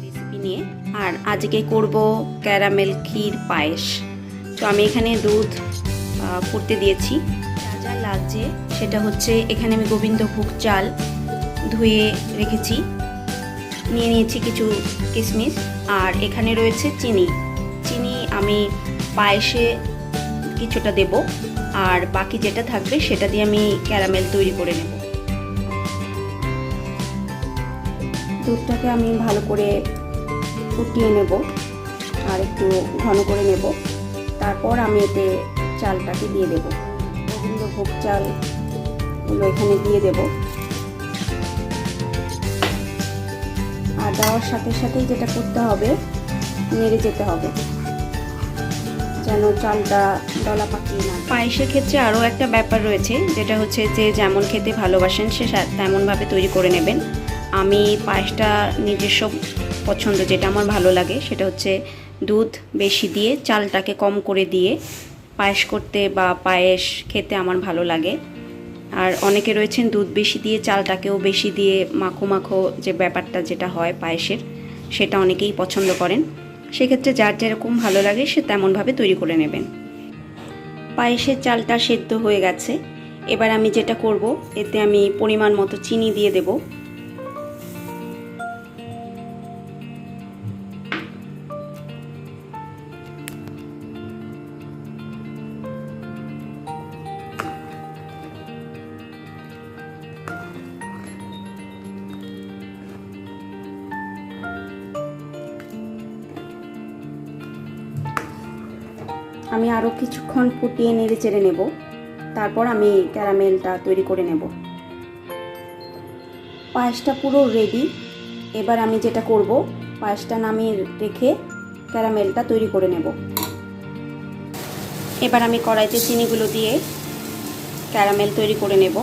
Recipe নিয়ে আর আজকে করব ক্যারামেল ক্ষীর পায়েস। তো আমি এখানে দুধ ফুটতে দিয়েছি। যা যা লাগছে সেটা হচ্ছে, এখানে আমি গোবিন্দভোগ চাল ধুয়ে রেখেছি, নিয়ে নিয়েছি কিছু কিশমিশ, আর এখানে রয়েছে চিনি। চিনি আমি পায়েসে কিছুটা দেব, আর বাকি যেটা থাকবে সেটা দিয়ে আমি ক্যারামেল তৈরি করে নেব। দুধটাকে আমি ভালো করে ফুটিয়ে নেব আর একটু ঘন করে নেব। তারপর আমি এতে চালটাকে দিয়ে দেব, গোবিন্দভোগ চালগুলো এখানে দিয়ে দেব। আর দেওয়ার সাথে সাথেই যেটা করতে হবে, নেড়ে যেতে হবে যেন চালটা দলা পাকিয়ে না। পায়েসের ক্ষেত্রে আরও একটা ব্যাপার রয়েছে, যেটা হচ্ছে যে যেমন খেতে ভালোবাসেন সে তেমনভাবে তৈরি করে নেবেন। আমি পায়েসটা নিজস্ব পছন্দ, যেটা আমার ভালো লাগে সেটা হচ্ছে দুধ বেশি দিয়ে চালটাকে কম করে দিয়ে পায়েস করতে বা পায়েস খেতে আমার ভালো লাগে। আর অনেকে রয়েছেন দুধ বেশি দিয়ে চালটাকেও বেশি দিয়ে মাখো মাখো যে ব্যাপারটা যেটা হয় পায়েসের, সেটা অনেকেই পছন্দ করেন। সেক্ষেত্রে যার যেরকম ভালো লাগে সে তেমনভাবে তৈরি করে নেবেন। পায়েসের চালটা সেদ্ধ হয়ে গেছে। এবার আমি যেটা করব, এতে আমি পরিমাণ মতো চিনি দিয়ে দেব। আমি আরও কিছুক্ষণ ফুটিয়ে নেড়ে চেড়ে নেব, তারপর আমি ক্যারামেলটা তৈরি করে নেব। পায়েসটা পুরো রেডি। এবার আমি যেটা করব, পায়েসটা নামিয়ে রেখে ক্যারামেলটা তৈরি করে নেব। এবার আমি কড়াইতে চিনিগুলো দিয়ে ক্যারামেল তৈরি করে নেব।